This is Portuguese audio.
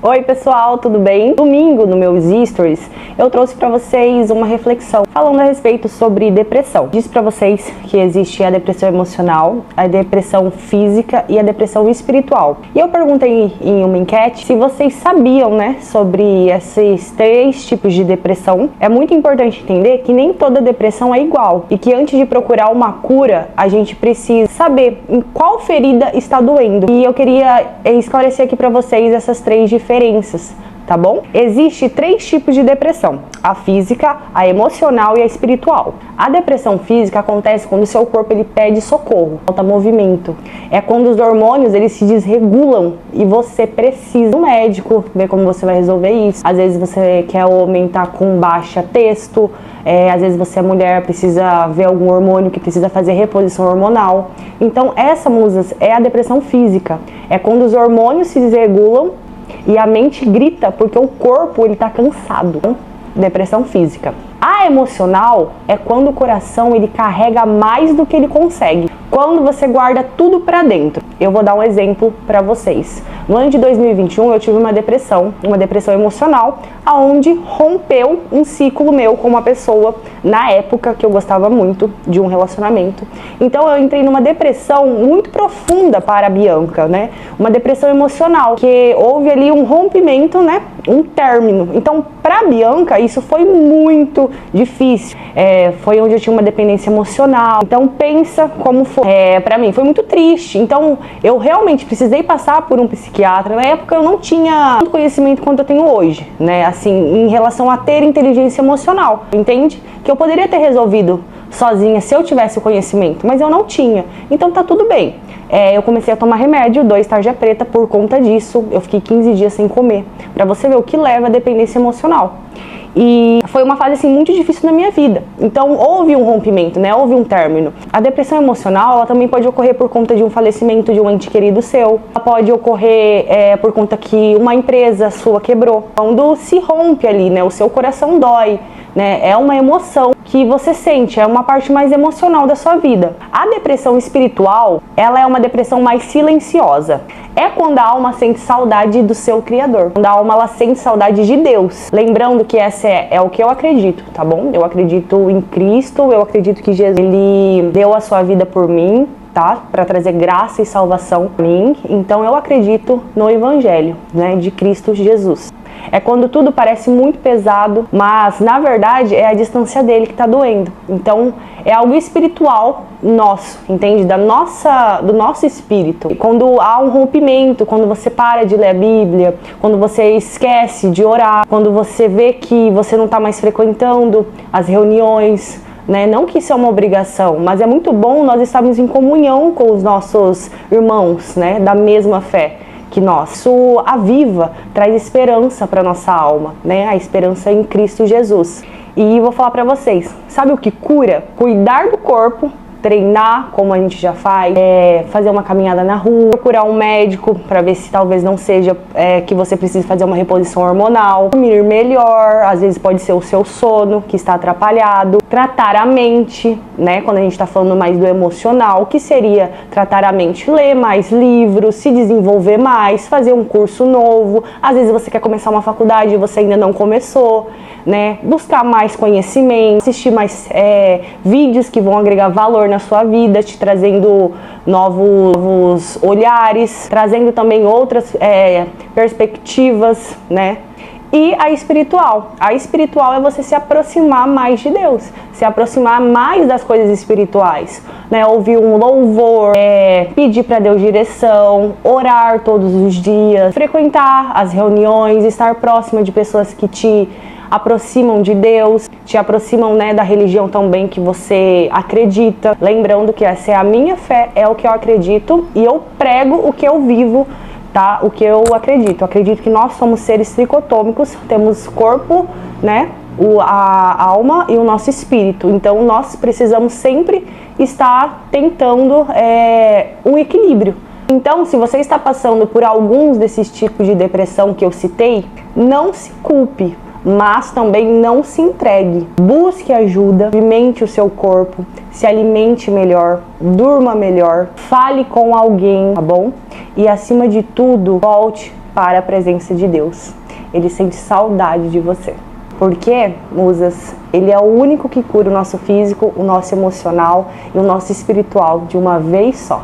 Oi pessoal, tudo bem? Domingo no meus stories eu trouxe para vocês uma reflexão falando a respeito sobre depressão. Disse para vocês que existe a depressão emocional, a depressão física e a depressão espiritual. E eu perguntei em uma enquete se vocês sabiam, sobre esses três tipos de depressão. É muito importante entender que nem toda depressão é igual e que antes de procurar uma cura, a gente precisa saber em qual ferida está doendo. E eu queria esclarecer aqui para vocês essas três diferenças, tá bom? Existe três tipos de depressão: a física, a emocional e a espiritual. A depressão física acontece quando o seu corpo ele pede socorro, falta movimento. É quando os hormônios eles se desregulam e você precisa do médico ver como você vai resolver isso. Às vezes você quer aumentar com baixa testo, às vezes você é mulher, precisa ver algum hormônio que precisa fazer reposição hormonal. Então essa musa é a depressão física. É quando os hormônios se desregulam e a mente grita porque o corpo ele tá cansado. Depressão física. A emocional é quando o coração ele carrega mais do que ele consegue. Quando você guarda tudo pra dentro. Eu vou dar um exemplo pra vocês. No ano de 2021 eu tive uma depressão emocional, aonde rompeu um ciclo meu com uma pessoa na época que eu gostava muito de um relacionamento. Então eu entrei numa depressão muito profunda para a Bianca, Uma depressão emocional, que houve ali um rompimento, um término. Então para a Bianca isso foi muito difícil. Foi onde eu tinha uma dependência emocional. Então pensa como foi. Para mim foi muito triste. Então eu realmente precisei passar por um psiquiatra. Na época eu não tinha tanto conhecimento quanto eu tenho hoje, assim, em relação a ter inteligência emocional, entende? Que eu poderia ter resolvido sozinha se eu tivesse o conhecimento, mas eu não tinha. Então tá tudo bem. Eu comecei a tomar remédio, 2 tarja preta, por conta disso. Eu fiquei 15 dias sem comer, pra você ver o que leva a dependência emocional. E foi uma fase assim muito difícil na minha vida. Então houve um rompimento, houve um término. A depressão emocional ela também pode ocorrer por conta de um falecimento de um ente querido seu. Ela pode ocorrer por conta que uma empresa sua quebrou. Quando se rompe ali, o seu coração dói. É uma emoção que você sente, é uma parte mais emocional da sua vida. A depressão espiritual, ela é uma depressão mais silenciosa. É quando a alma sente saudade do seu Criador. Quando a alma ela sente saudade de Deus. Lembrando que essa é o que eu acredito, tá bom? Eu acredito em Cristo, eu acredito que Jesus ele deu a sua vida por mim, tá? Para trazer graça e salvação para mim. Então eu acredito no Evangelho, de Cristo Jesus. É quando tudo parece muito pesado, mas na verdade é a distância dele que tá doendo. Então é algo espiritual nosso, entende? Do nosso espírito. E quando há um rompimento, quando você para de ler a Bíblia, quando você esquece de orar, quando você vê que você não tá mais frequentando as reuniões, Não que isso é uma obrigação, mas é muito bom nós estarmos em comunhão com os nossos irmãos, da mesma fé que nós. Isso aviva, traz esperança para nossa alma, A esperança em Cristo Jesus. E vou falar para vocês, sabe o que cura? Cuidar do corpo, treinar, como a gente já faz, fazer uma caminhada na rua, procurar um médico para ver se talvez não seja que você precise fazer uma reposição hormonal, dormir melhor, às vezes pode ser o seu sono que está atrapalhado, tratar a mente, quando a gente está falando mais do emocional, o que seria tratar a mente? Ler mais livros, se desenvolver mais, fazer um curso novo, às vezes você quer começar uma faculdade e você ainda não começou, buscar mais conhecimento, assistir mais vídeos que vão agregar valor na sua vida, te trazendo novos olhares, trazendo também outras perspectivas, E a espiritual. A espiritual é você se aproximar mais de Deus, se aproximar mais das coisas espirituais, Ouvir um louvor, pedir para Deus direção, orar todos os dias, frequentar as reuniões, estar próxima de pessoas que te aproximam de Deus, te aproximam da religião também que você acredita. Lembrando que essa é a minha fé, é o que eu acredito e eu prego o que eu vivo, tá? O que eu acredito. Eu acredito que nós somos seres tricotômicos, temos corpo, a alma e o nosso espírito. Então nós precisamos sempre estar tentando um equilíbrio. Então, se você está passando por alguns desses tipos de depressão que eu citei, não se culpe. Mas também não se entregue. Busque ajuda, movimente o seu corpo, se alimente melhor, durma melhor, fale com alguém, tá bom? E acima de tudo, volte para a presença de Deus. Ele sente saudade de você. Porque, musas, Ele é o único que cura o nosso físico, o nosso emocional e o nosso espiritual de uma vez só.